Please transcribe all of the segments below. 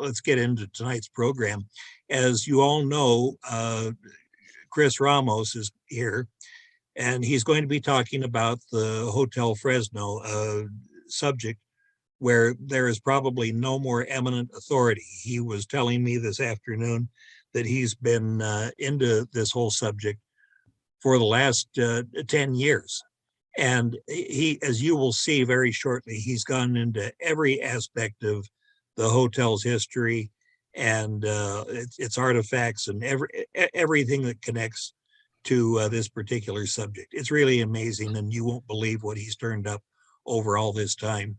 let's get into tonight's program. As you all know, Chris Ramos is here, and he's going to be talking about the Hotel Fresno subject, where there is probably no more eminent authority. He was telling me this afternoon that he's been into this whole subject for the last 10 years. And he, as you will see very shortly, he's gone into every aspect of the hotel's history and its artifacts and everything that connects to this particular subject. It's really amazing, and you won't believe what he's turned up over all this time.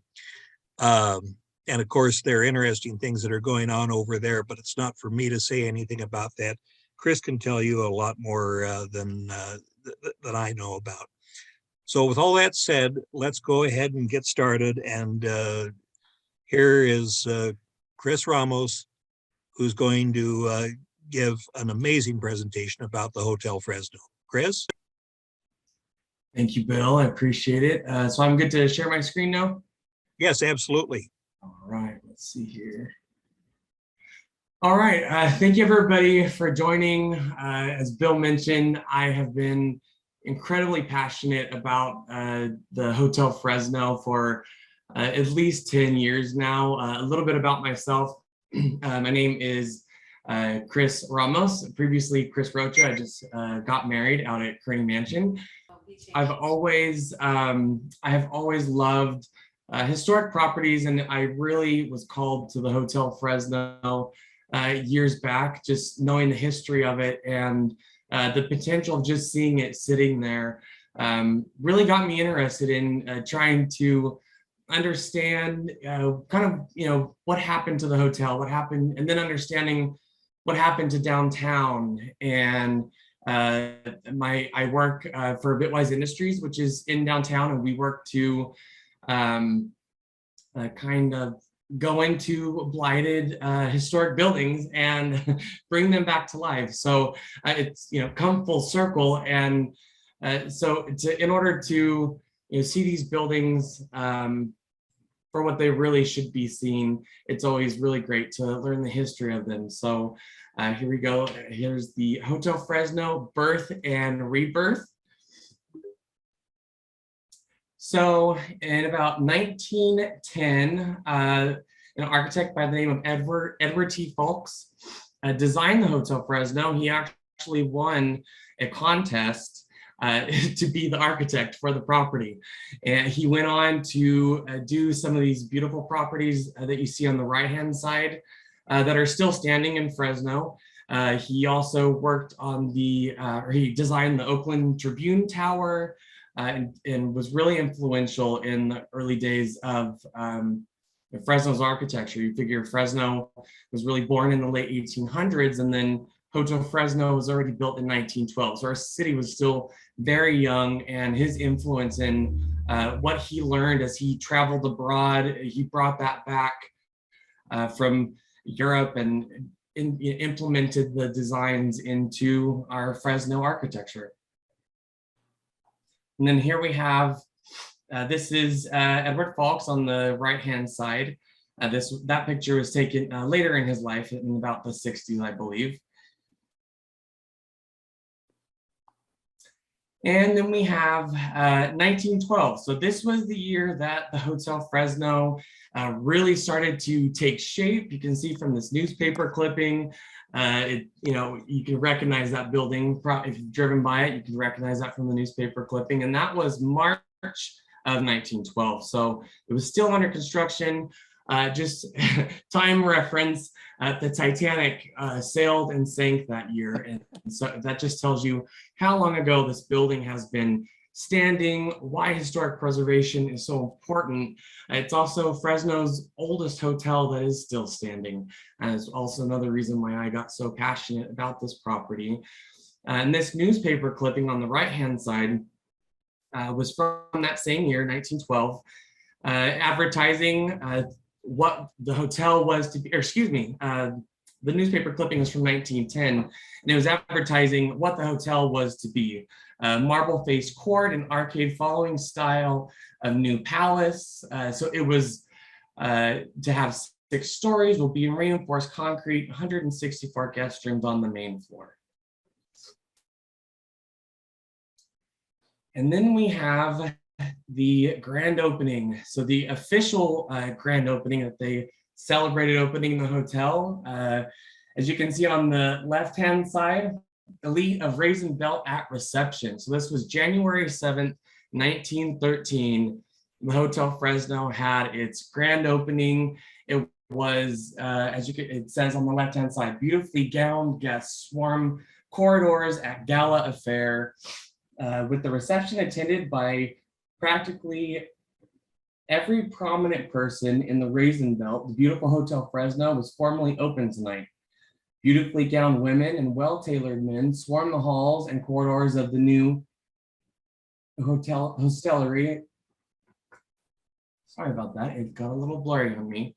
And of course, there are interesting things that are going on over there, but it's not for me to say anything about that. Chris can tell you a lot more than I know about. So with all that said, let's go ahead and get started. And here is Chris Ramos, who's going to give an amazing presentation about the Hotel Fresno. Chris? Thank you, Bill. I appreciate it. So I'm good to share my screen now? Yes, absolutely. All right, let's see here. All right, thank you everybody for joining. As Bill mentioned, I have been incredibly passionate about the Hotel Fresno for at least 10 years now. A little bit about myself. My name is Chris Ramos, previously Chris Rocha. I just got married out at Kearney Mansion. I have always loved historic properties, and I really was called to the Hotel Fresno years back, just knowing the history of it and the potential of just seeing it sitting there really got me interested in trying to understand what happened to the hotel, what happened, and then understanding what happened to downtown. And I work for Bitwise Industries, which is in downtown, and we work to kind of go into blighted historic buildings and bring them back to life. So it's come full circle, and in order to see these buildings for what they really should be seen, it's always really great to learn the history of them. So here we go. Here's the Hotel Fresno Birth and Rebirth. So in about 1910, an architect by the name of Edward T. Fulks designed the Hotel Fresno. He actually won a contest to be the architect for the property. And he went on to do some of these beautiful properties that you see on the right-hand side that are still standing in Fresno. He also worked on he designed the Oakland Tribune Tower, and was really influential in the early days of Fresno's architecture. You figure Fresno was really born in the late 1800s, and then Hotel Fresno was already built in 1912. So our city was still very young, and his influence in what he learned as he traveled abroad, he brought that back from Europe and implemented the designs into our Fresno architecture. And then here we have, this is Edward Fulks on the right-hand side. That picture was taken later in his life, in about the 60s, I believe. And then we have 1912. So this was the year that the Hotel Fresno really started to take shape. You can see from this newspaper clipping, you can recognize that building. If you've driven by it, you can recognize that from the newspaper clipping. And that was March of 1912. So it was still under construction. Just time reference, the Titanic sailed and sank that year. And so that just tells you how long ago this building has been standing, why historic preservation is so important. It's also Fresno's oldest hotel that is still standing. And it's also another reason why I got so passionate about this property. And this newspaper clipping on the right-hand side was from that same year, 1912, advertising what the hotel was to be, or excuse me, the newspaper clipping is from 1910, and it was advertising what the hotel was to be. Marble-faced court and arcade following style of new palace. So it was to have stories will be in reinforced concrete, 164 guest rooms on the main floor. And then we have the grand opening. So the official grand opening that they celebrated opening the hotel. As you can see on the left-hand side, Elite of Raisin Belt at reception. So this was January 7th, 1913. The Hotel Fresno had its grand opening. It was, it says on the left-hand side, beautifully gowned guests swarm corridors at gala affair, with the reception attended by practically every prominent person in the Raisin Belt. The beautiful Hotel Fresno was formally open tonight. Beautifully gowned women and well-tailored men swarm the halls and corridors of the new hostelry. Sorry about that, it got a little blurry on me.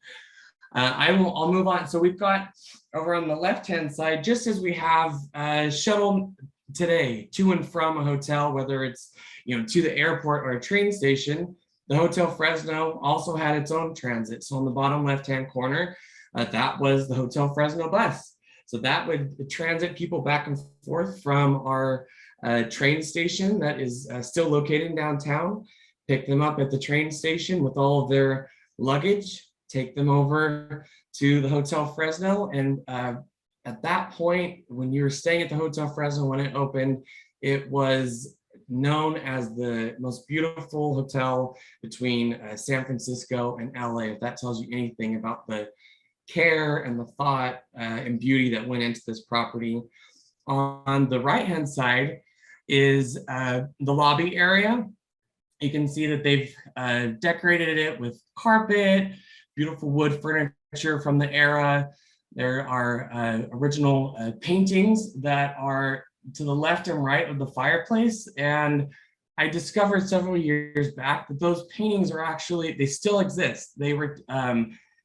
I'll move on. So we've got over on the left-hand side, just as we have shuttle today to and from a hotel, whether it's to the airport or a train station, the Hotel Fresno also had its own transit. So on the bottom left-hand corner, that was the Hotel Fresno bus. So that would transit people back and forth from our train station that is still located in downtown, pick them up at the train station with all of their luggage, take them over to the Hotel Fresno. And at that point, when you were staying at the Hotel Fresno when it opened, it was known as the most beautiful hotel between San Francisco and LA, if that tells you anything about the care and the thought and beauty that went into this property. On the right-hand side is the lobby area. You can see that they've decorated it with carpet, beautiful wood furniture from the era. There are original paintings that are to the left and right of the fireplace. And I discovered several years back that those paintings are actually, they still exist. They were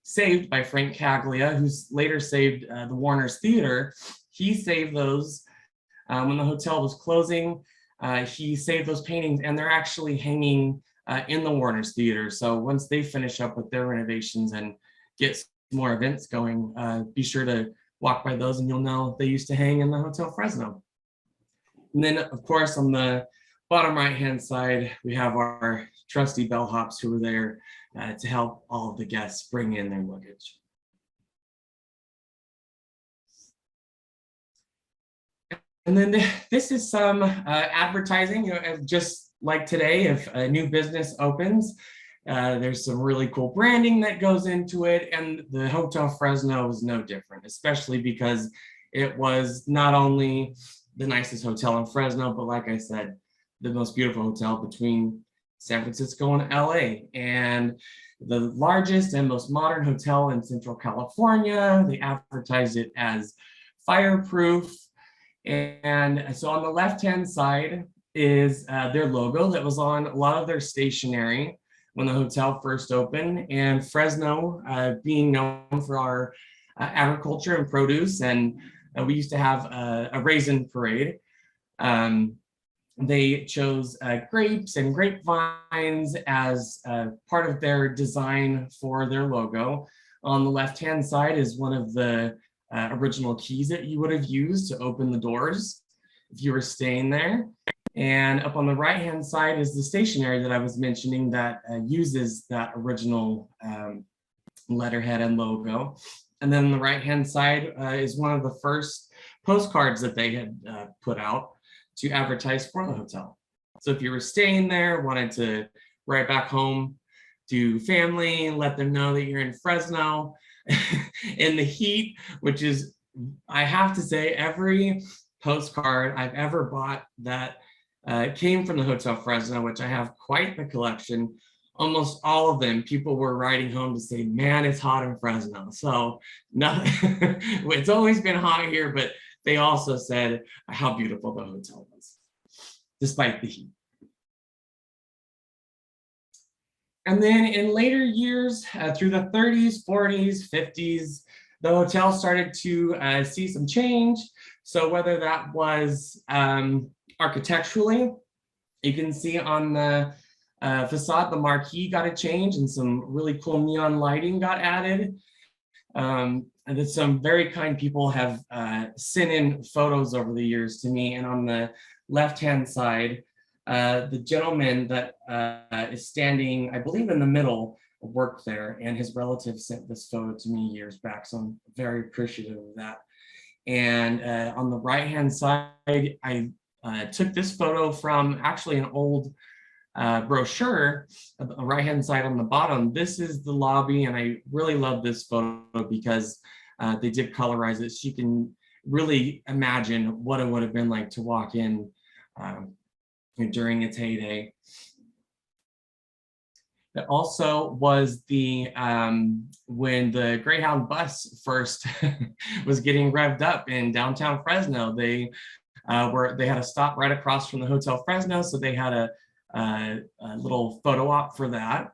saved by Frank Caglia, who's later saved the Warner's Theater. He saved those when the hotel was closing. He saved those paintings and they're actually hanging in the Warner's Theater. So once they finish up with their renovations and get more events going, be sure to walk by those and you'll know they used to hang in the Hotel Fresno. And then of course on the bottom right-hand side, we have our trusty bellhops who were there to help all of the guests bring in their luggage. And then this is some advertising, just like today, if a new business opens, there's some really cool branding that goes into it. And the Hotel Fresno was no different, especially because it was not only the nicest hotel in Fresno, but like I said, the most beautiful hotel between San Francisco and LA, and the largest and most modern hotel in Central California. They advertised it as fireproof. And so on the left-hand side is their logo that was on a lot of their stationery when the hotel first opened. And Fresno being known for our agriculture and produce, and we used to have a raisin parade. They chose grapes and grapevines as part of their design for their logo. On the left-hand side is one of the original keys that you would have used to open the doors if you were staying there. And up on the right-hand side is the stationery that I was mentioning that uses that original letterhead and logo. And then on the right-hand side is one of the first postcards that they had put out to advertise for the hotel. So if you were staying there, wanted to write back home to family and let them know that you're in Fresno in the heat, which is, I have to say, every postcard I've ever bought that came from the Hotel Fresno, which I have quite the collection, almost all of them, people were writing home to say, man, it's hot in Fresno. So no, it's always been hot here, but they also said how beautiful the hotel was, despite the heat. And then in later years, through the 30s, 40s, 50s, the hotel started to see some change. So whether that was architecturally, you can see on the facade, the marquee got a change and some really cool neon lighting got added. And that some very kind people have sent in photos over the years to me. And on the left-hand side, the gentleman that is standing, I believe, in the middle, worked there, and his relative sent this photo to me years back. So I'm very appreciative of that. And on the right-hand side, I took this photo from actually an old brochure, right-hand side on the bottom. This is the lobby, and I really love this photo because they did colorize it, so you can really imagine what it would have been like to walk in during its heyday. It also was the when the Greyhound bus first was getting revved up in downtown Fresno. They had a stop right across from the Hotel Fresno, so they had a little photo op for that.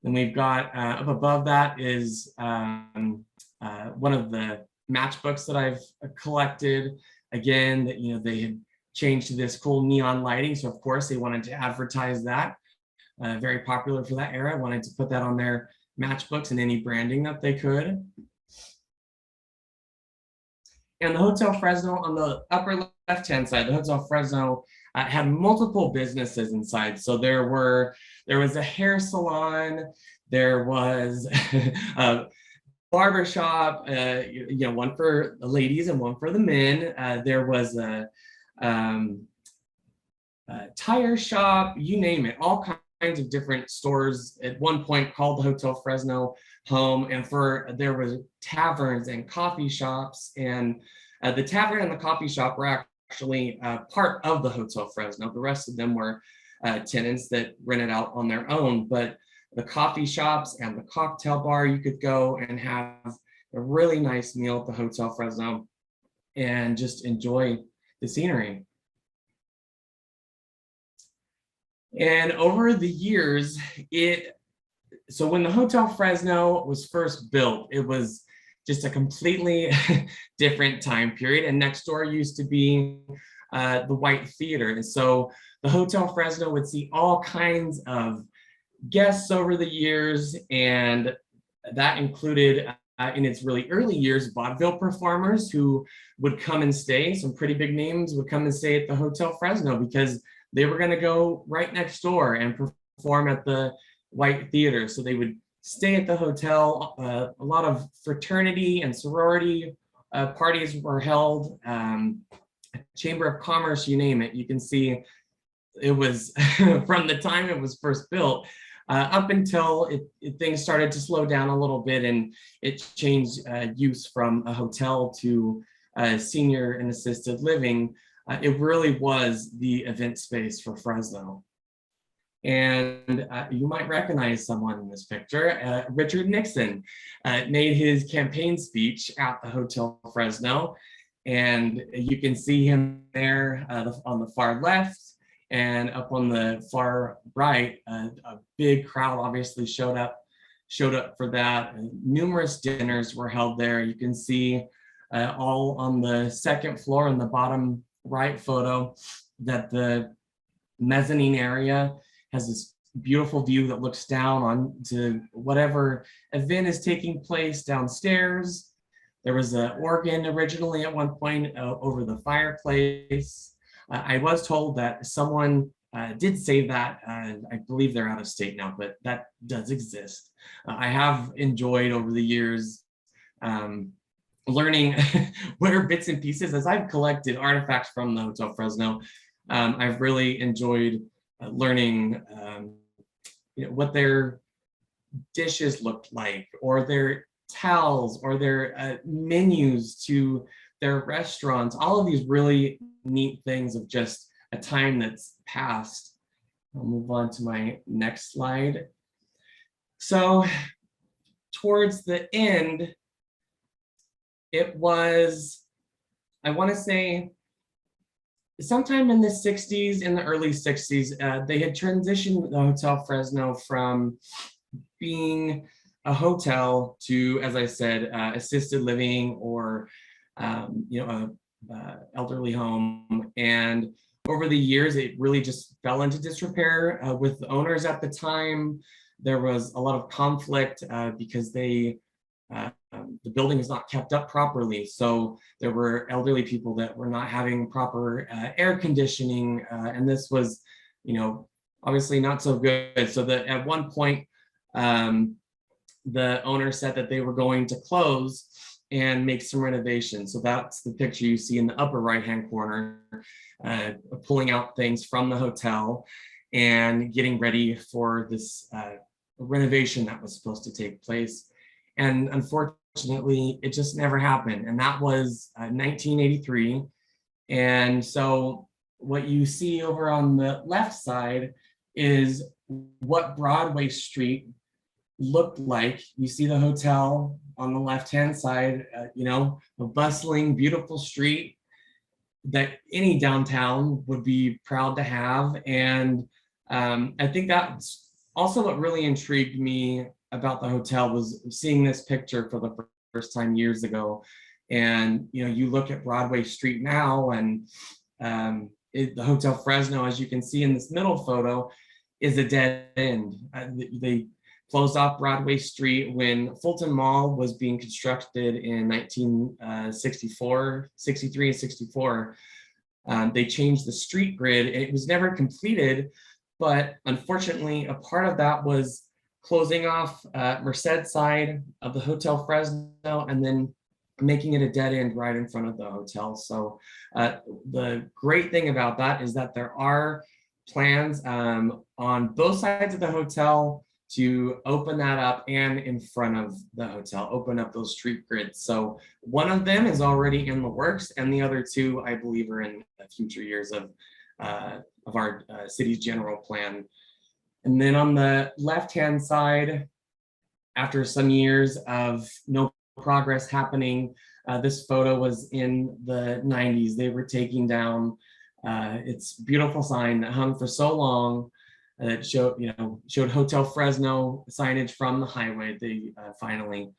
Then we've got up above that is one of the matchbooks that I've collected. Again, that they had changed to this cool neon lighting, so of course they wanted to advertise that. Very popular for that era. Wanted to put that on their matchbooks and any branding that they could. And the Hotel Fresno on the upper left-hand side, the Hotel Fresno had multiple businesses inside. So there was a hair salon, there was a barber shop, one for the ladies and one for the men. There was a tire shop, you name it, all kinds of different stores at one point called the Hotel Fresno home. And there was taverns and coffee shops, and the tavern and the coffee shop were actually part of the Hotel Fresno. The rest of them were tenants that rented out on their own, but the coffee shops and the cocktail bar, you could go and have a really nice meal at the Hotel Fresno and just enjoy the scenery. And over the years, so when the Hotel Fresno was first built, it was just a completely different time period. And next door used to be the White Theater. And so the Hotel Fresno would see all kinds of guests over the years. And that included, in its really early years, vaudeville performers who would come and stay. Some pretty big names would come and stay at the Hotel Fresno because they were going to go right next door and perform at the White Theater. So they would stay at the hotel. A lot of fraternity and sorority parties were held. Chamber of Commerce, you name it. You can see it was from the time it was first built up until things started to slow down a little bit, and it changed use from a hotel to senior and assisted living. It really was the event space for Fresno. And you might recognize someone in this picture. Richard Nixon made his campaign speech at the Hotel Fresno. And you can see him there on the far left, and up on the far right. A big crowd obviously showed up for that. Numerous dinners were held there. You can see all on the second floor in the bottom right photo that the mezzanine area has this beautiful view that looks down on to whatever event is taking place downstairs. There was an organ originally at one point over the fireplace. I was told that someone did save that. I believe they're out of state now, but that does exist. I have enjoyed over the years learning what are bits and pieces. As I've collected artifacts from the Hotel Fresno, I've really enjoyed learning what their dishes looked like, or their towels, or their menus to their restaurants. All of these really neat things of just a time that's passed. I'll move on to my next slide. So towards the end, it was, I want to say, sometime in the 60s, in the early 60s, they had transitioned the Hotel Fresno from being a hotel to, as I said, assisted living or elderly home. And over the years, it really just fell into disrepair with the owners at the time. There was a lot of conflict because they the building is not kept up properly. So there were elderly people that were not having proper air conditioning. And this was, obviously not so good. So that at one point, the owner said that they were going to close and make some renovations. So that's the picture you see in the upper right-hand corner, pulling out things from the hotel and getting ready for this renovation that was supposed to take place. And unfortunately, it just never happened. And that was 1983. And so what you see over on the left side is what Broadway Street looked like. You see the hotel on the left-hand side, a bustling, beautiful street that any downtown would be proud to have. And I think that's also what really intrigued me about the hotel, was seeing this picture for the first time years ago. And, you look at Broadway Street now, and the Hotel Fresno, as you can see in this middle photo, is a dead end. They closed off Broadway Street when Fulton Mall was being constructed in 1964, 63 and 64. They changed the street grid. It was never completed, but unfortunately, a part of that was closing off Merced side of the Hotel Fresno and then making it a dead end right in front of the hotel. So the great thing about that is that there are plans on both sides of the hotel to open that up, and in front of the hotel, open up those street grids. So one of them is already in the works, and the other two, I believe, are in future years of our city's general plan. And then on the left-hand side, after some years of no progress happening, this photo was in the 90s. They were taking down its beautiful sign that hung for so long. That showed Hotel Fresno signage from the highway. They finally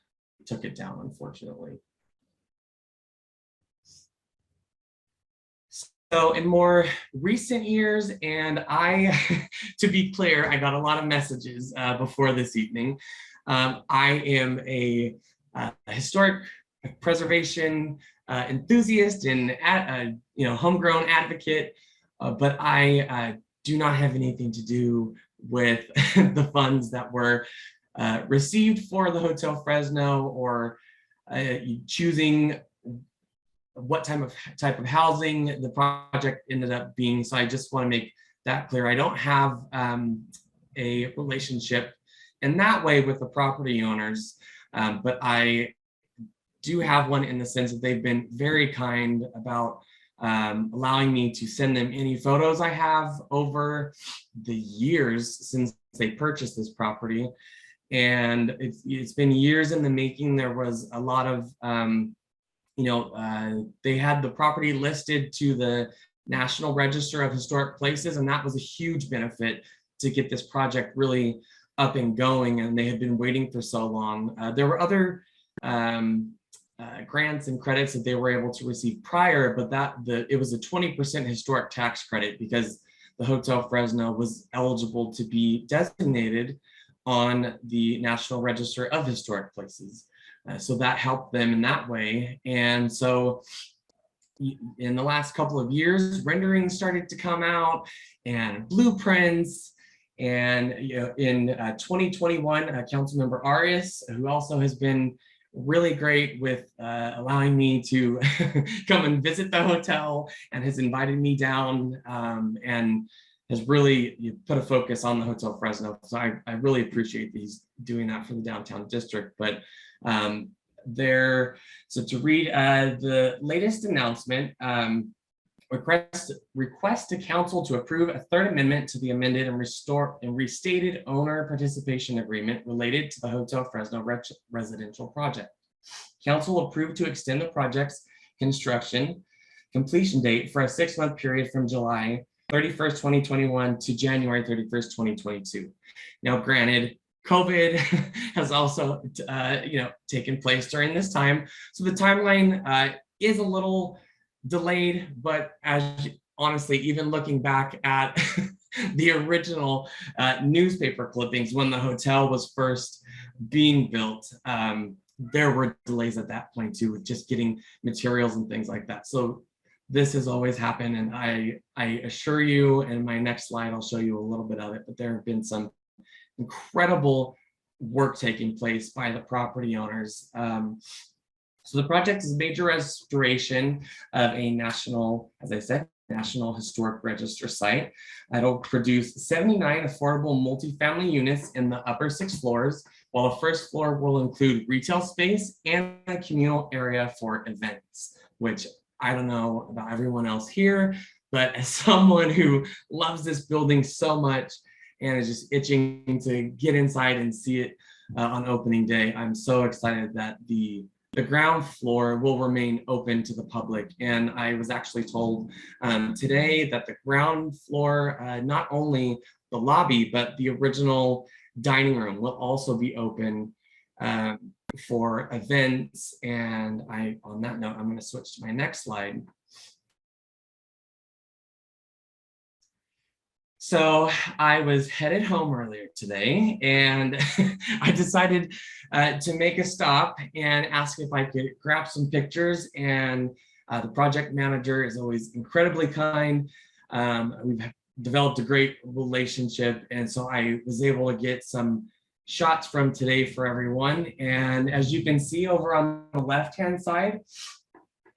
took it down, unfortunately. So in more recent years, and to be clear, I got a lot of messages before this evening. I am a historic preservation enthusiast and homegrown advocate, but I do not have anything to do with the funds that were received for the Hotel Fresno, or choosing what type of housing the project ended up being. So I just want to make that clear. I don't have a relationship in that way with the property owners, but I do have one in the sense that they've been very kind about allowing me to send them any photos I have over the years since they purchased this property. And it's been years in the making. There was a lot of, they had the property listed to the National Register of Historic Places, and that was a huge benefit to get this project really up and going, and they had been waiting for so long. There were other grants and credits that they were able to receive prior, but it was a 20% historic tax credit because the Hotel Fresno was eligible to be designated on the National Register of Historic Places. So that helped them in that way. And so in the last couple of years, renderings started to come out and blueprints. And in 2021, Councilmember Arias, who also has been really great with allowing me to come and visit the hotel, and has invited me down and has really put a focus on the Hotel Fresno. So I really appreciate these doing that for the downtown district. But so to read the latest announcement, request to council to approve a third amendment to the amended and restated owner participation agreement related to the Hotel Fresno residential project. Council approved to extend the project's construction completion date for a 6-month period from July 31st, 2021 to January 31st, 2022. Now, granted, COVID has also, taken place during this time. So the timeline is a little delayed, but honestly, even looking back at the original newspaper clippings when the hotel was first being built, there were delays at that point too, with just getting materials and things like that. So this has always happened, and I assure you, in my next slide, I'll show you a little bit of it, but there have been some incredible work taking place by the property owners. So the project is a major restoration of a national, as I said, National Historic Register site. It'll produce 79 affordable multifamily units in the upper 6 floors, while the first floor will include retail space and a communal area for events, which I don't know about everyone else here, but as someone who loves this building so much and is just itching to get inside and see it on opening day, I'm so excited that the ground floor will remain open to the public. And I was actually told today that the ground floor, not only the lobby, but the original dining room will also be open for events. And on that note, I'm going to switch to my next slide. So I was headed home earlier today, and I decided to make a stop and ask if I could grab some pictures. And the project manager is always incredibly kind. We've developed a great relationship, and so I was able to get some shots from today for everyone. And as you can see over on the left-hand side,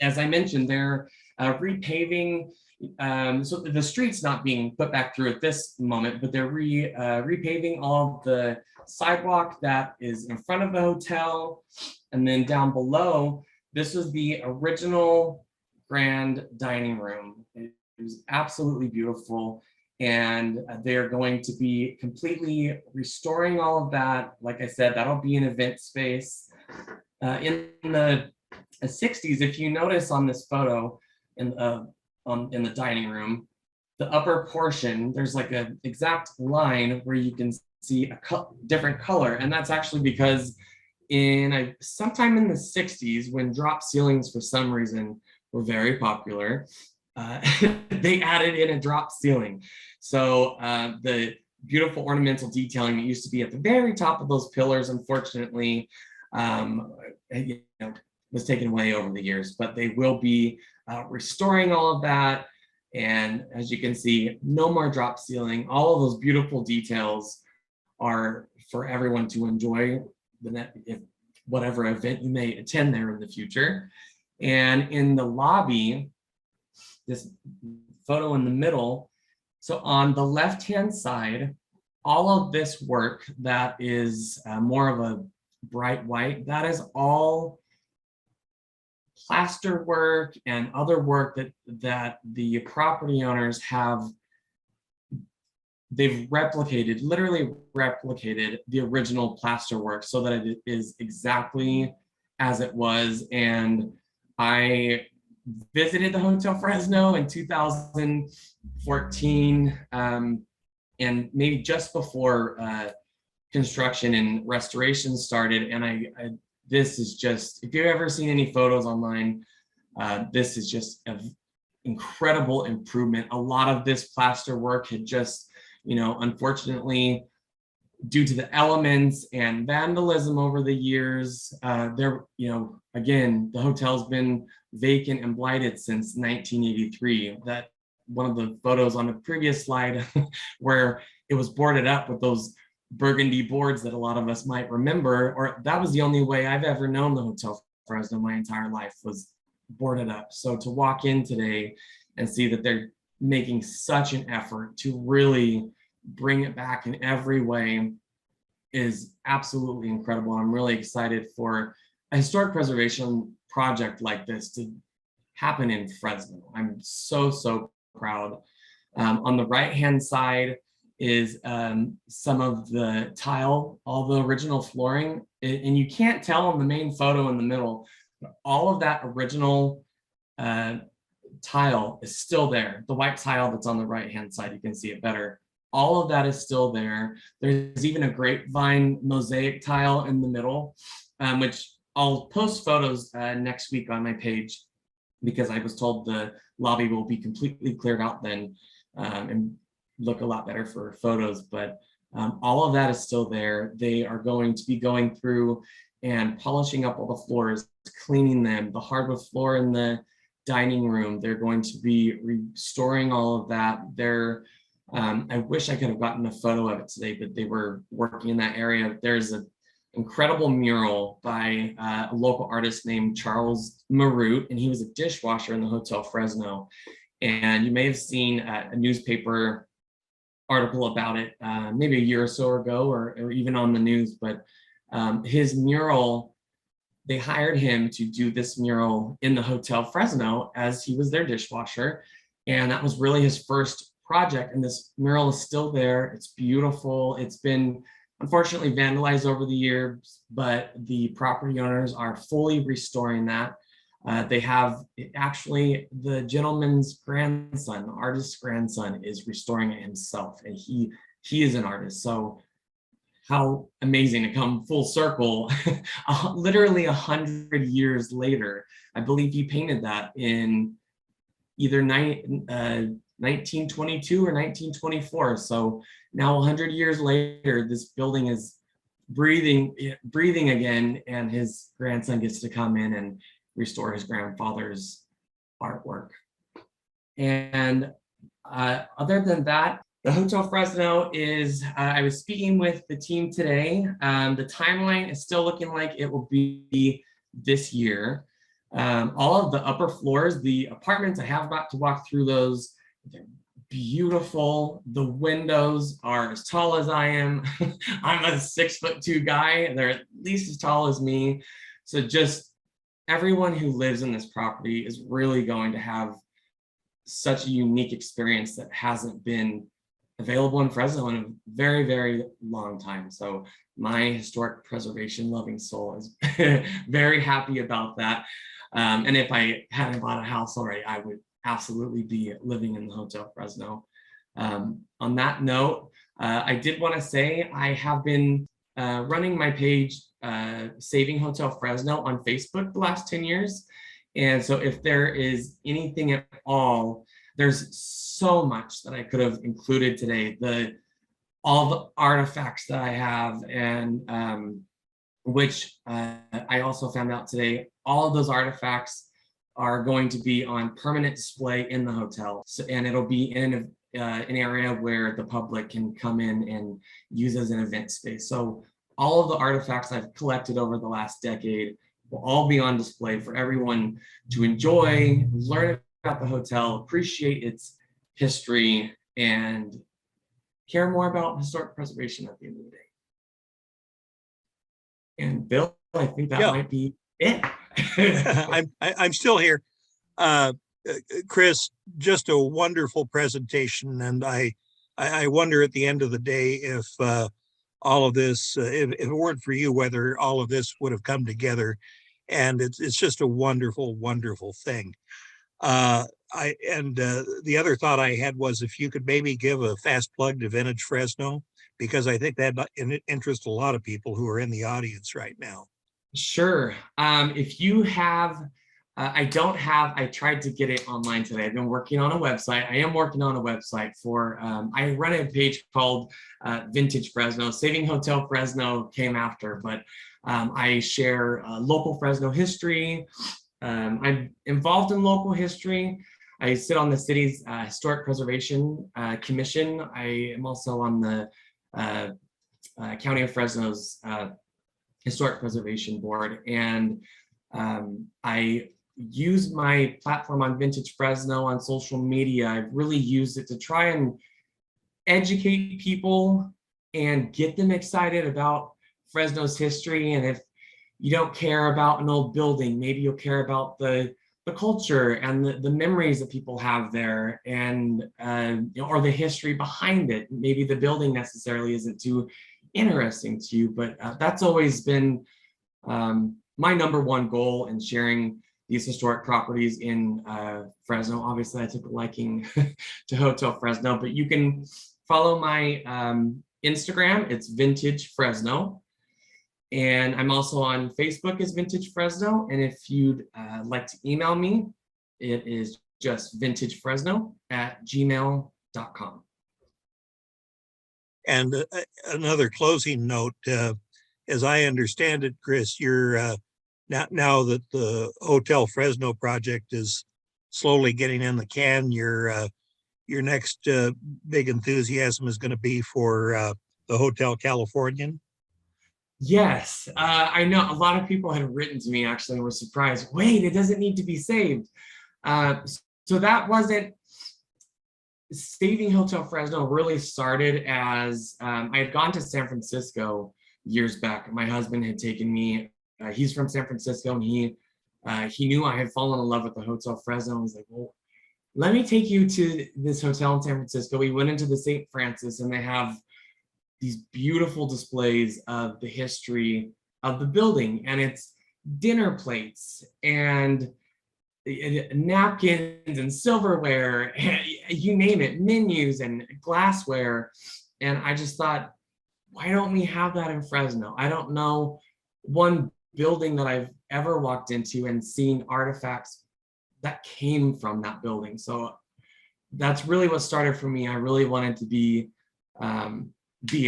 as I mentioned, they're repaving. So the street's not being put back through at this moment, but they're repaving all of the sidewalk that is in front of the hotel. And then down below, this was the original grand dining room. It was absolutely beautiful. And they're going to be completely restoring all of that. Like I said, that'll be an event space. In the 60s, if you notice on this photo, in the dining room, the upper portion, there's like an exact line where you can see a different color. And that's actually because sometime in the 60s, when drop ceilings for some reason were very popular, they added in a drop ceiling. So the beautiful ornamental detailing that used to be at the very top of those pillars, unfortunately, was taken away over the years, but they will be restoring all of that. And as you can see, no more drop ceiling. All of those beautiful details are for everyone to enjoy whatever event you may attend there in the future. And in the lobby, this photo in the middle, so on the left-hand side, all of this work that is more of a bright white, that is all plaster work and other work that the property owners have. They've literally replicated the original plaster work so that it is exactly as it was. And I visited the Hotel Fresno in 2014, and maybe just before construction and restoration started. And this is just, if you've ever seen any photos online, this is just an incredible improvement. A lot of this plaster work had just, unfortunately, due to the elements and vandalism over the years, again, the hotel's been vacant and blighted since 1983. That one of the photos on the previous slide where it was boarded up with those burgundy boards that a lot of us might remember, or that was the only way I've ever known the Hotel Fresno my entire life, was boarded up. So to walk in today and see that they're making such an effort to really bring it back in every way is absolutely incredible. I'm really excited for a historic preservation project like this to happen in Fresno. I'm so proud. On the right-hand side is some of the tile, all the original flooring, and you can't tell on the main photo in the middle, but all of that original tile is still there. The white tile that's on the right-hand side, you can see it better. All of that is still there. There's even a grapevine mosaic tile in the middle, which I'll post photos next week on my page, because I was told the lobby will be completely cleared out then and look a lot better for photos. But all of that is still there. They are going to be going through and polishing up all the floors, cleaning them, the hardwood floor in the dining room. They're going to be restoring all of that. I wish I could have gotten a photo of it today, but they were working in that area. There's an incredible mural by a local artist named Charles Marute, and he was a dishwasher in the Hotel Fresno. And you may have seen a newspaper article about it maybe a year or so ago, or even on the news, but his mural, they hired him to do this mural in the Hotel Fresno as he was their dishwasher. And that was really his first project. And this mural is still there. It's beautiful. It's been unfortunately vandalized over the years, but the property owners are fully restoring that. They have actually the gentleman's grandson, the artist's grandson, is restoring it himself, and he is an artist. So how amazing to come full circle, literally 100 years later. I believe he painted that in either 1922 or 1924. So now 100 years later, this building is breathing again, and his grandson gets to come in and restore his grandfather's artwork. And other than that, the Hotel Fresno is, I was speaking with the team today. The timeline is still looking like it will be this year. All of the upper floors, the apartments, I have got to walk through those. They're beautiful. The windows are as tall as I am. I'm a 6'2" guy. They're at least as tall as me. So just everyone who lives in this property is really going to have such a unique experience that hasn't been available in Fresno in a very, very long time. So my historic preservation loving soul is very happy about that. And if I hadn't bought a house already, I would absolutely be living in the Hotel Fresno. On that note, I did want to say I have been running my page, Saving Hotel Fresno, on Facebook the last 10 years. And so if there is anything at all, there's so much that I could have included today. All the artifacts that I have, and which I also found out today, all of those artifacts are going to be on permanent display in the hotel. So, and it'll be in an area where the public can come in and use as an event space. So all of the artifacts I've collected over the last decade will all be on display for everyone to enjoy, learn about the hotel, appreciate its history, and care more about historic preservation at the end of the day. And Bill, I think that might be it. I'm still here. Chris, just a wonderful presentation. And I wonder at the end of the day if all of this, if it weren't for you, whether all of this would have come together. And it's just a wonderful, wonderful thing. The other thought I had was if you could maybe give a fast plug to Vintage Fresno, because I think that interests a lot of people who are in the audience right now. Sure. If you have, I tried to get it online today. I've been working on a website. I am working on a website for, I run a page called Vintage Fresno. Saving Hotel Fresno came after, but I share local Fresno history. I'm involved in local history. I sit on the city's Historic Preservation Commission. I am also on the County of Fresno's Historic Preservation Board. And I use my platform on Vintage Fresno on social media. I've really used it to try and educate people and get them excited about Fresno's history. And if you don't care about an old building, maybe you'll care about the culture and the memories that people have there, and or the history behind it. Maybe the building necessarily isn't too interesting to you, but that's always been my number one goal in sharing these historic properties in Fresno. Obviously, I took a liking to Hotel Fresno, but you can follow my Instagram. It's Vintage Fresno. And I'm also on Facebook as Vintage Fresno. And if you'd like to email me, it is just vintagefresno@gmail.com. And another closing note, as I understand it, Chris, you're now that the Hotel Fresno project is slowly getting in the can, your next big enthusiasm is going to be for the Hotel Californian. Yes, I know a lot of people had written to me actually and were surprised. Wait, it doesn't need to be saved. So that wasn't saving Hotel Fresno really started as I had gone to San Francisco years back. My husband had taken me. He's from San Francisco, and he knew I had fallen in love with the Hotel Fresno. I was like, well, let me take you to this hotel in San Francisco. We went into the St. Francis, and they have these beautiful displays of the history of the building, and it's dinner plates and napkins and silverware, you name it, menus and glassware. And I just thought, why don't we have that in Fresno? I don't know one building that I've ever walked into and seen artifacts that came from that building. So that's really what started for me. I really wanted to be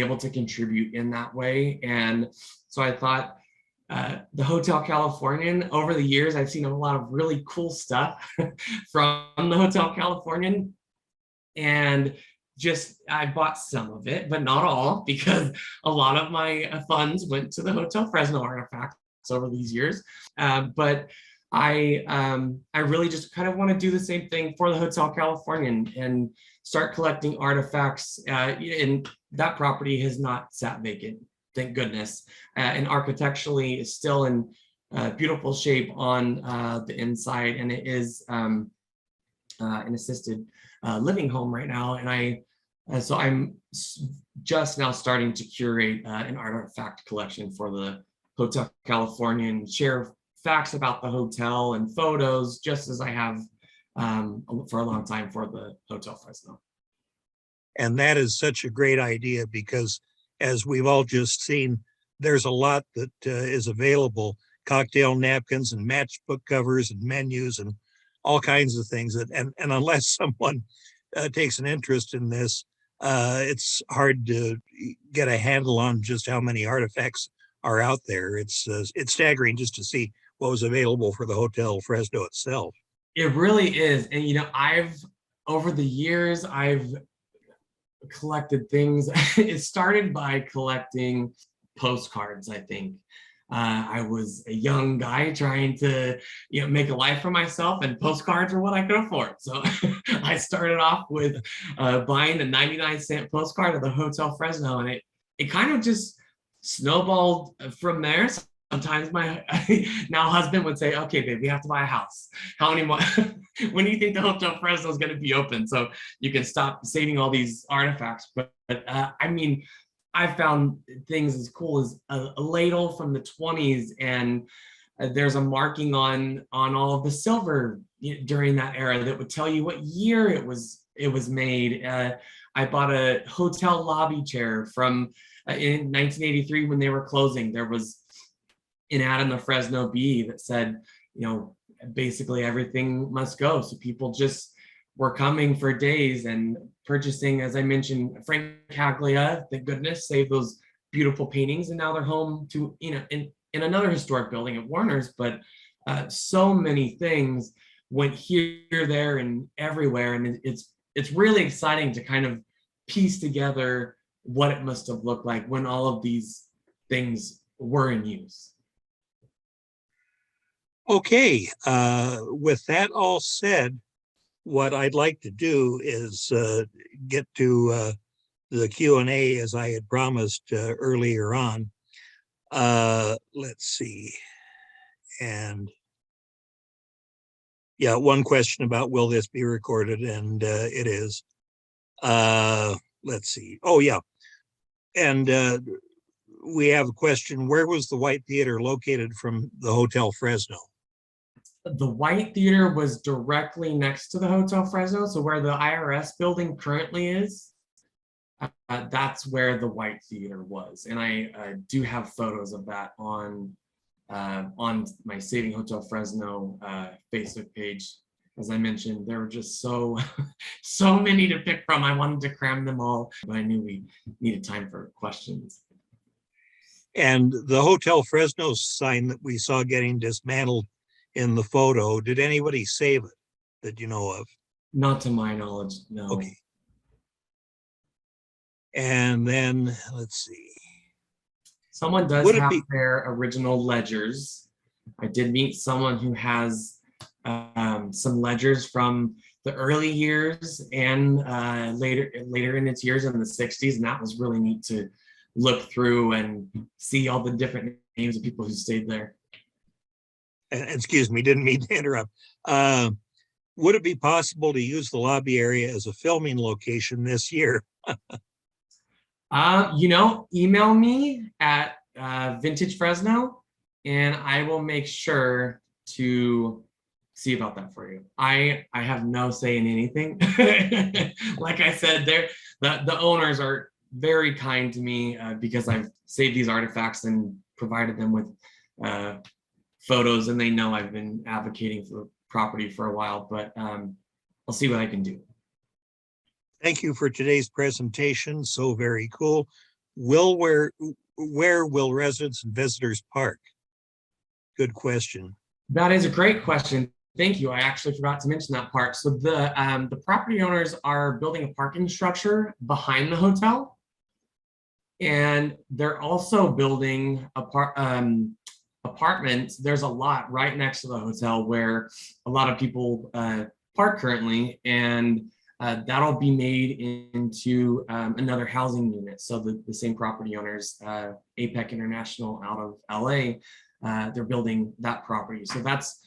able to contribute in that way. And so I thought, the Hotel Californian, over the years, I've seen a lot of really cool stuff from the Hotel Californian. And just, I bought some of it, but not all, because a lot of my funds went to the Hotel Fresno artifacts over these years. But I really just kind of want to do the same thing for the Hotel Californian and start collecting artifacts. And that property has not sat vacant, thank goodness, and architecturally is still in beautiful shape on the inside, and it is an assisted living home right now. And so I'm just now starting to curate an artifact collection for the Hotel California and share facts about the hotel and photos, just as I have for a long time for the Hotel Fresno. And that is such a great idea because, as we've all just seen, there's a lot that is available: cocktail napkins and matchbook covers and menus and all kinds of things. And unless someone takes an interest in this, it's hard to get a handle on just how many artifacts are out there. It's staggering just to see what was available for the Hotel Fresno itself. It really is. And, over the years, I've collected things. It started by collecting postcards, I think. I was a young guy trying to, make a life for myself, and postcards were what I could afford. So I started off with buying a 99-cent postcard of the Hotel Fresno, and it kind of just snowballed from there. Sometimes my now husband would say, "Okay, babe, we have to buy a house. How many more? When do you think the Hotel Fresno is going to be open so you can stop saving all these artifacts?" But I found things as cool as a ladle from the 20s, and there's a marking on all of the silver during that era that would tell you what year it was made. I bought a hotel lobby chair from in 1983 when they were closing. There was an ad in the Fresno Bee that said, basically everything must go. So people just were coming for days and purchasing, as I mentioned, Frank Caglia, thank goodness, saved those beautiful paintings, and now they're home to, in another historic building at Warner's. But so many things went here, there, and everywhere, and it's really exciting to kind of piece together what it must have looked like when all of these things were in use. Okay, with that all said, what I'd like to do is get to the Q&A as I had promised earlier on. Let's see. And yeah, one question about will this be recorded, and it is. Let's see. Oh, yeah. And we have a question: where was the White Theater located from the Hotel Fresno? The White Theater was directly next to the Hotel Fresno. So where the IRS building currently is, that's where the White Theater was. And I do have photos of that on my Saving Hotel Fresno Facebook page. As I mentioned, there were just so many to pick from. I wanted to cram them all, but I knew we needed time for questions. And the Hotel Fresno sign that we saw getting dismantled in the photo, did anybody save it that you know of? Not to my knowledge, no. Okay. And then let's see. Someone does Would it have be their original ledgers. I did meet someone who has some ledgers from the early years and later in its years in the 60s, and that was really neat to look through and see all the different names of people who stayed there. excuse me, didn't mean to interrupt. Would it be possible to use the lobby area as a filming location this year? Email me at Vintage Fresno, and I will make sure to see about that for you. I have no say in anything. Like I said, the owners are very kind to me because I've saved these artifacts and provided them with photos, and they know I've been advocating for property for a while, but I'll see what I can do. Thank you for today's presentation. So very cool. Where will residents and visitors park? Good question. That is a great question. Thank you. I actually forgot to mention that part. So the property owners are building a parking structure behind the hotel, and they're also building apartments. There's a lot right next to the hotel where a lot of people park currently, and that'll be made into another housing unit. So the same property owners, APEC International out of LA, they're building that property. So that's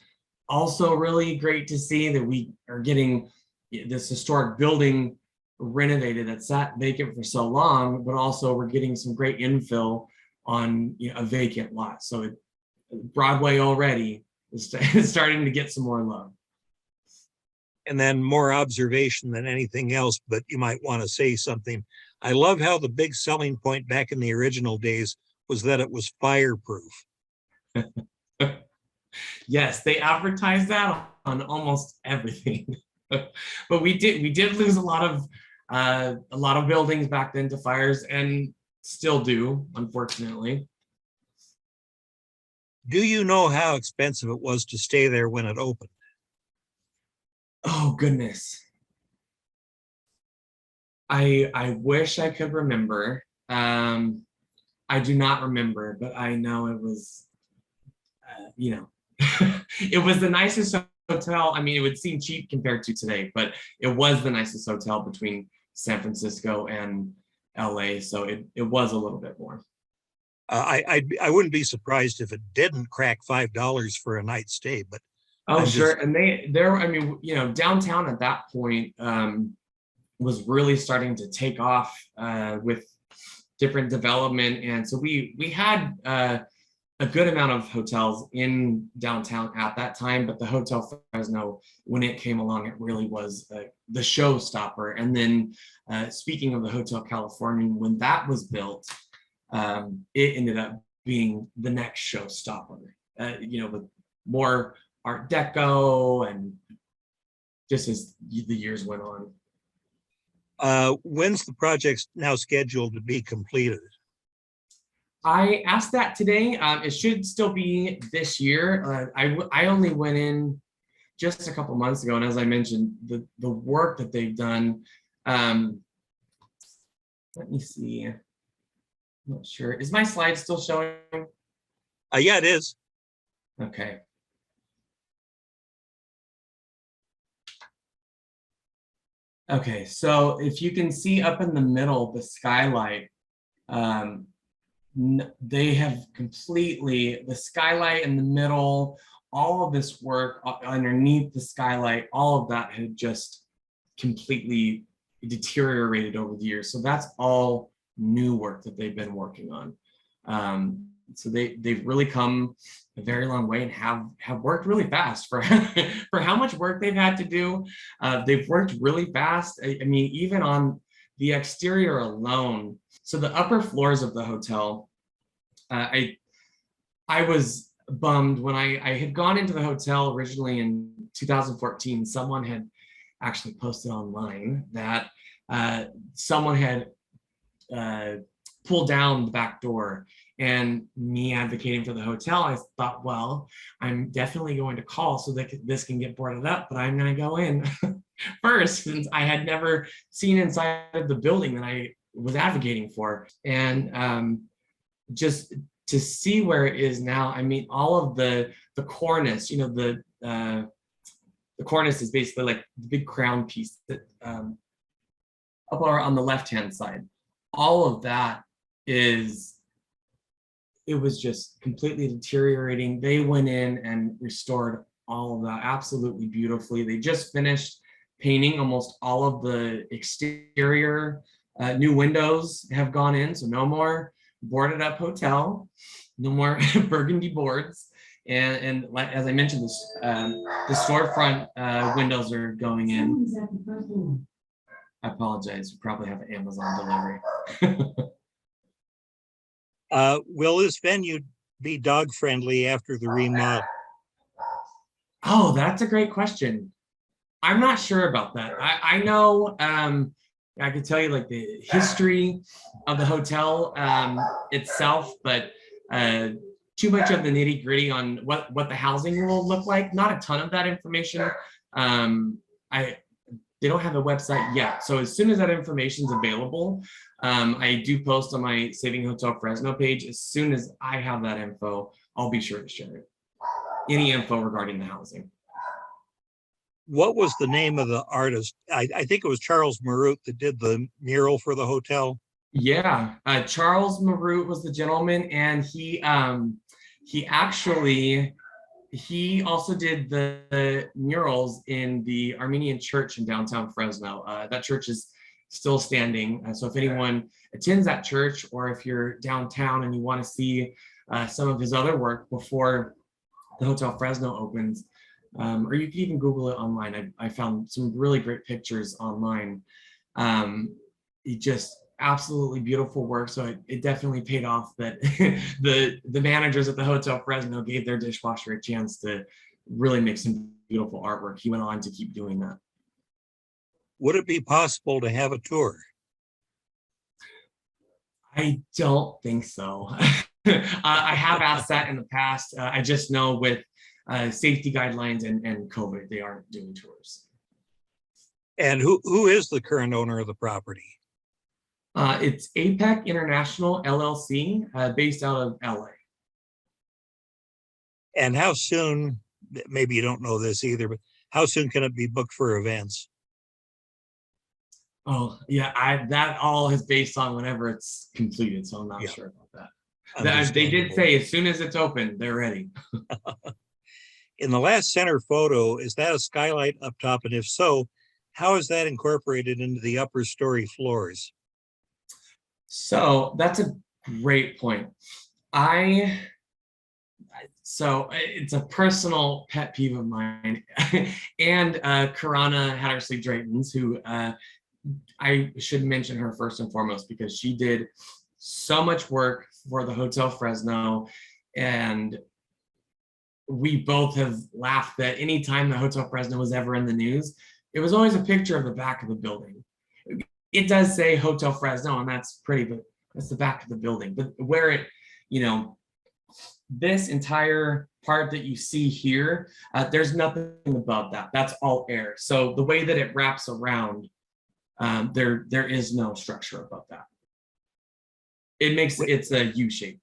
also really great to see that we are getting this historic building renovated that sat vacant for so long, but also we're getting some great infill on a vacant lot. So Broadway already is starting to get some more love. And then more observation than anything else, but you might want to say something. I love how the big selling point back in the original days was that it was fireproof. Yes, they advertised that on almost everything. But we did lose a lot of buildings back then to fires, and still do, unfortunately. Do you know how expensive it was to stay there when it opened? Oh goodness. I wish I could remember. I do not remember, but I know it was it was the nicest hotel. I mean, it would seem cheap compared to today, but it was the nicest hotel between San Francisco and LA. So it was a little bit more. I wouldn't be surprised if it didn't crack $5 for a night stay, but oh sure. And I mean, downtown at that point was really starting to take off with different development, and so we had a good amount of hotels in downtown at that time, but the Hotel Fresno, when it came along, it really was the showstopper. And then speaking of the Hotel California, when that was built, it ended up being the next showstopper, with more Art Deco, and just as the years went on. When's the project now scheduled to be completed? I asked that today. It should still be this year. I only went in just a couple months ago, and as I mentioned, the work that they've done. Let me see. I'm not sure. Is my slide still showing? Yeah, it is. Okay. Okay, so if you can see up in the middle, the skylight, they have completely, the skylight in the middle, all of this work underneath the skylight, all of that had just completely deteriorated over the years. So that's all new work that they've been working on. So they've really come a very long way and have worked really fast for for how much work they've had to do. They've worked really fast. I mean, even on the exterior alone. So the upper floors of the hotel, I was bummed when I had gone into the hotel originally in 2014. Someone had actually posted online that someone had pulled down the back door, And me advocating for the hotel, I thought, well, I'm definitely going to call so that this can get boarded up, but I'm going to go in first, since I had never seen inside of the building that I was advocating for. And just to see where it is now, I mean, all of the cornice, the cornice is basically like the big crown piece that up on the left-hand side. All of that it was just completely deteriorating. They went in and restored all of that absolutely beautifully. They just finished painting almost all of the exterior. New windows have gone in, so no more boarded up hotel, no more burgundy boards. And like, as I mentioned, the storefront windows are going in. I apologize, we probably have an Amazon delivery. Will this venue be dog friendly after the remodel? Oh, that's a great question. I'm not sure about that. I know, I could tell you like the history of the hotel itself, but too much of the nitty gritty on what the housing will look like. Not a ton of that information. They don't have a website yet. So as soon as that information is available, I do post on my Saving Hotel Fresno page. As soon as I have that info, I'll be sure to share it. Any info regarding the housing. What was the name of the artist? I think it was Charles Marut that did the mural for the hotel. Yeah, Charles Marut was the gentleman, and he also did the murals in the Armenian church in downtown Fresno. That church is still standing. So if anyone attends that church, or if you're downtown and you want to see some of his other work before the Hotel Fresno opens, or you can even Google it online. I found some really great pictures online. It just absolutely beautiful work. So it definitely paid off that the managers at the Hotel Fresno gave their dishwasher a chance to really make some beautiful artwork. He went on to keep doing that. Would it be possible to have a tour? I don't think so. I have asked that in the past. I just know with safety guidelines and COVID, they aren't doing tours. And who is the current owner of the property? It's APEC International LLC, based out of LA. And how soon, maybe you don't know this either, but how soon can it be booked for events? Oh, yeah, that all is based on whenever it's completed, so I'm not sure about that. They did say as soon as it's open, they're ready. In the last center photo, is that a skylight up top? And if so, how is that incorporated into the upper story floors? So that's a great point. So it's a personal pet peeve of mine. And Karana Hattersley-Draytons, who I should mention her first and foremost, because she did so much work for the Hotel Fresno, and we both have laughed that anytime the Hotel Fresno was ever in the news, it was always a picture of the back of the building. It does say Hotel Fresno, and that's pretty, but that's the back of the building. But where it, this entire part that you see here, there's nothing above that. That's all air. So the way that it wraps around, there is no structure above that. It's a U shape.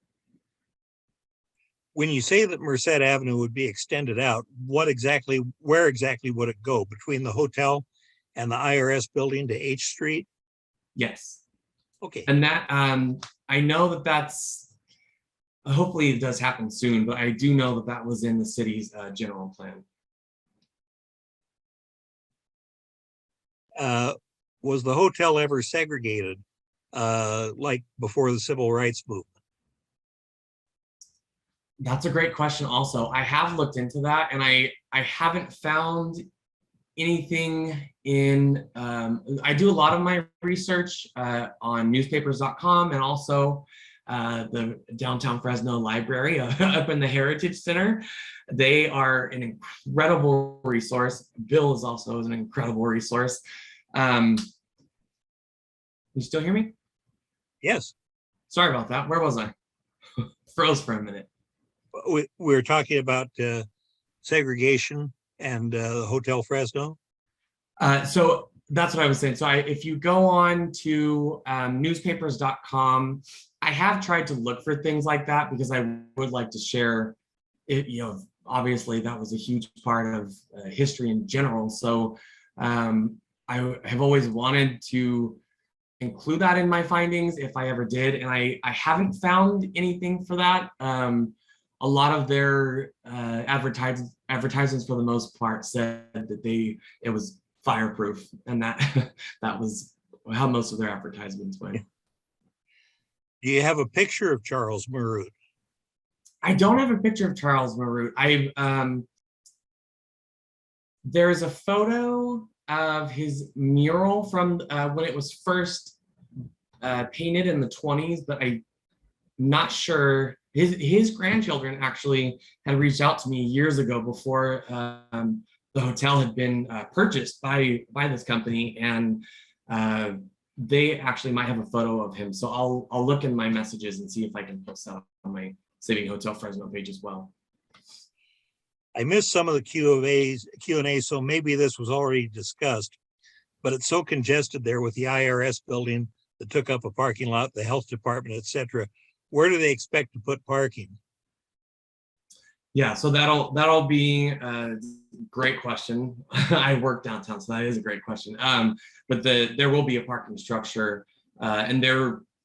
When you say that Merced Avenue would be extended out, where exactly would it go? Between the hotel and the IRS building to H Street? Yes. Okay. And that, I know that's, hopefully it does happen soon, but I do know that was in the city's general plan. Was the hotel ever segregated, like before the civil rights movement? That's a great question also. I have looked into that, and I haven't found anything in, I do a lot of my research on newspapers.com, and also the downtown Fresno library up in the Heritage Center. They are an incredible resource. Bill is also an incredible resource. You still hear me? Yes. Sorry about that. Where was I? froze for a minute. We're talking about segregation and the Hotel Fresno. So that's what I was saying. So if you go on to newspapers.com, I have tried to look for things like that because I would like to share it. Obviously that was a huge part of history in general. So I have always wanted to include that in my findings if I ever did. And I haven't found anything for that. A lot of their advertisements for the most part said that it was fireproof, and that was how most of their advertisements went. Do you have a picture of Charles Marut? I don't have a picture of Charles Marut. There's a photo of his mural from when it was first painted in the 1920s, but I'm not sure. His grandchildren actually had reached out to me years ago before the hotel had been purchased by this company, and they actually might have a photo of him. So I'll look in my messages and see if I can post that on my Saving Hotel Fresno page as well. I missed some of the Q&A, so maybe this was already discussed, but it's so congested there with the IRS building that took up a parking lot, the health department, etc. Where do they expect to put parking? Yeah, so that'll be a great question. I work downtown, so that is a great question. But there will be a parking structure, and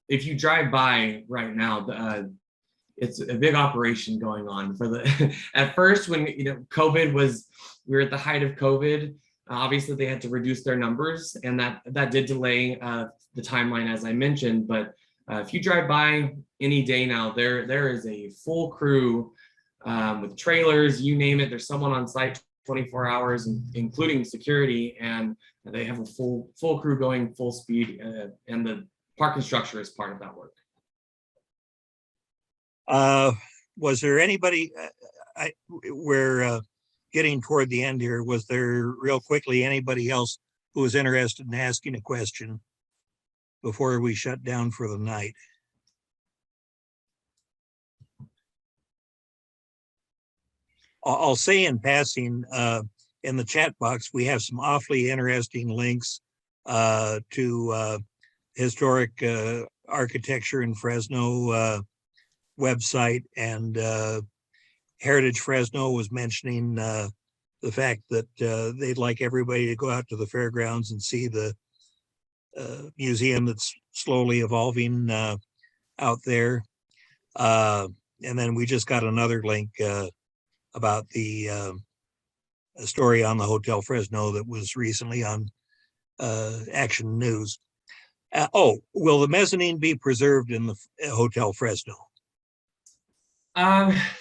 if you drive by right now, it's a big operation going on for the. At first, when we were at the height of COVID. Obviously, they had to reduce their numbers, and that did delay the timeline, as I mentioned. But if you drive by any day now, there is a full crew with trailers, you name it. There's someone on site 24 hours, including security, and they have a full crew going full speed, and the parking structure is part of that work. Was there anybody, we're getting toward the end here, was there real quickly anybody else who was interested in asking a question before we shut down for the night? I'll say in passing, in the chat box, we have some awfully interesting links to historic architecture in Fresno website, and Heritage Fresno was mentioning the fact that they'd like everybody to go out to the fairgrounds and see the museum that's slowly evolving out there. And then we just got another link about the story on the Hotel Fresno that was recently on Action News. Will the mezzanine be preserved in the Hotel Fresno?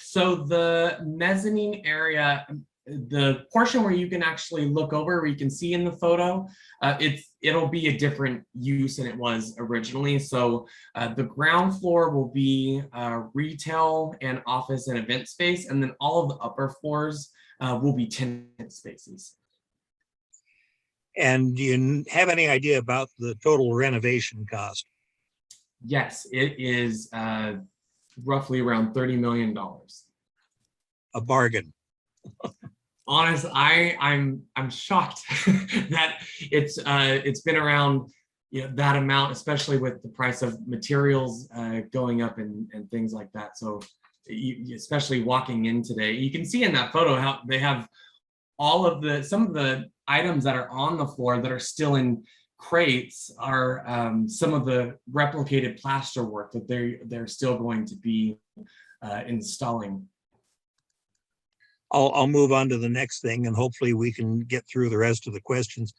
So the mezzanine area, the portion where you can actually look over, where you can see in the photo, it'll be a different use than it was originally. So the ground floor will be retail and office and event space, and then all of the upper floors will be tenant spaces. And do you have any idea about the total renovation cost? Yes, it is roughly around $30 million. A bargain. Honestly, I'm shocked that it's been around that amount, especially with the price of materials going up and things like that. So especially walking in today, you can see in that photo how they have some of the items that are on the floor that are still in crates are some of the replicated plaster work that they're still going to be installing. I'll move on to the next thing, and hopefully we can get through the rest of the questions.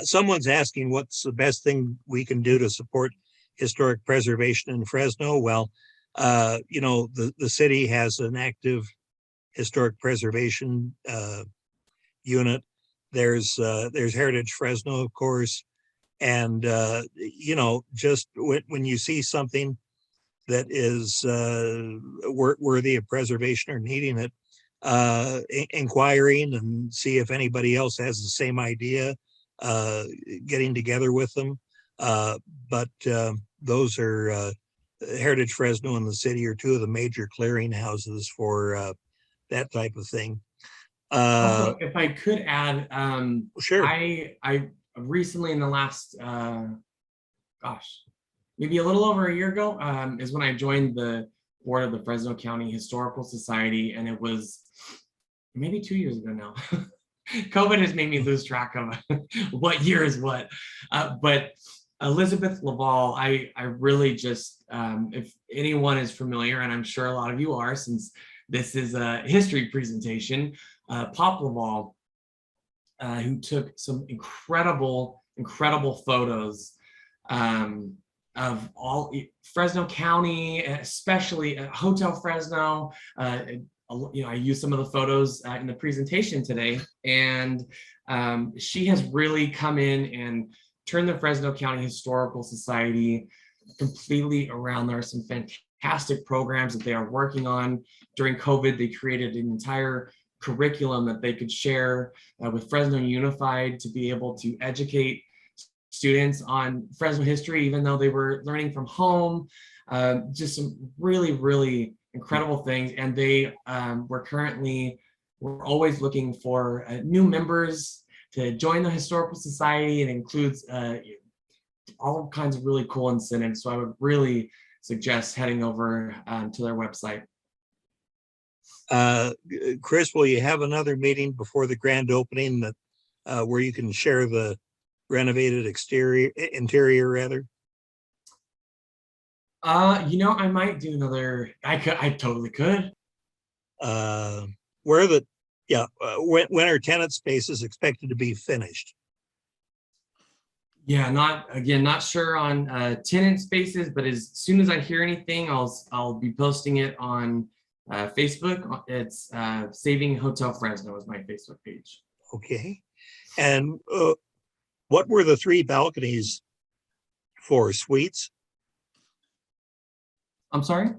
Someone's asking what's the best thing we can do to support historic preservation in Fresno. Well, the city has an active historic preservation unit. There's Heritage Fresno, of course, and just when you see something that is worthy of preservation or needing it, inquiring and see if anybody else has the same idea, getting together with them. But those are Heritage Fresno and the city are two of the major clearinghouses for that type of thing. Also, if I could add, Sure. I recently in the last, gosh, maybe a little over a year ago, is when I joined the board of the Fresno County Historical Society, and it was maybe 2 years ago now. COVID has made me lose track of what year is what. But Elizabeth Laval, I really just, if anyone is familiar, and I'm sure a lot of you are, since this is a history presentation, Pop Laval, who took some incredible photos of all Fresno County, especially Hotel Fresno. I used some of the photos in the presentation today, and she has really come in and turned the Fresno County Historical Society completely around. There are some fantastic programs that they are working on. During COVID, they created an entire curriculum that they could share with Fresno Unified to be able to educate students on Fresno history, even though they were learning from home. Just some really incredible things. And they we're always looking for new members to join the Historical Society. It includes all kinds of really cool incentives. So I would really suggest heading over to their website. Chris, will you have another meeting before the grand opening that where you can share the renovated interior rather? I might do another. I totally could. Where the when are tenant spaces expected to be finished? Yeah, not sure on tenant spaces, but as soon as I hear anything, I'll be posting it on Facebook. It's Saving Hotel Fresno is my Facebook page. Okay. And what were the 3 balconies for? Suites? I'm sorry?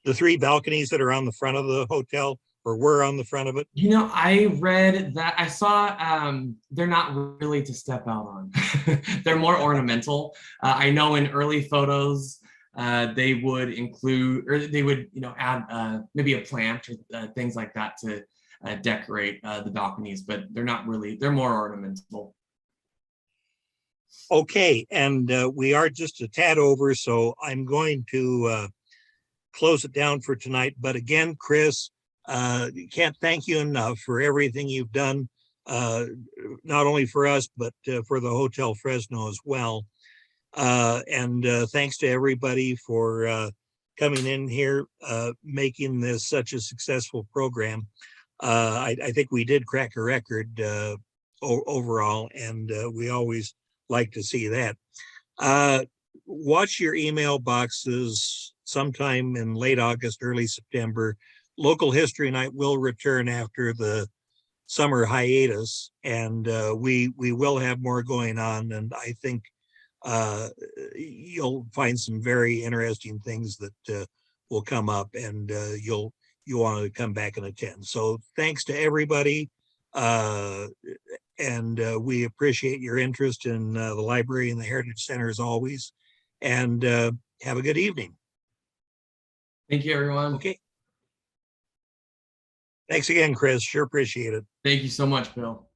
The 3 balconies that are on the front of the hotel, or were on the front of it? I read that, I saw they're not really to step out on. They're more ornamental. I know in early photos, they would include, or they would, add maybe a plant or things like that to decorate the balconies, but they're not really, they're more ornamental. Okay, and we are just a tad over, so I'm going to close it down for tonight. But again, Chris, can't thank you enough for everything you've done, not only for us, but for the Hotel Fresno as well. And thanks to everybody for coming in here, making this such a successful program. I think we did crack a record overall, and we always like to see that. Watch your email boxes sometime in late August, early September. Local History Night will return after the summer hiatus, and we will have more going on, and I think you'll find some very interesting things that will come up, and you'll want to come back and attend. So thanks to everybody, and we appreciate your interest in the library and the Heritage Center as always, and have a good evening. Thank you, everyone. Okay. Thanks again, Chris. Sure appreciate it. Thank you so much, Bill.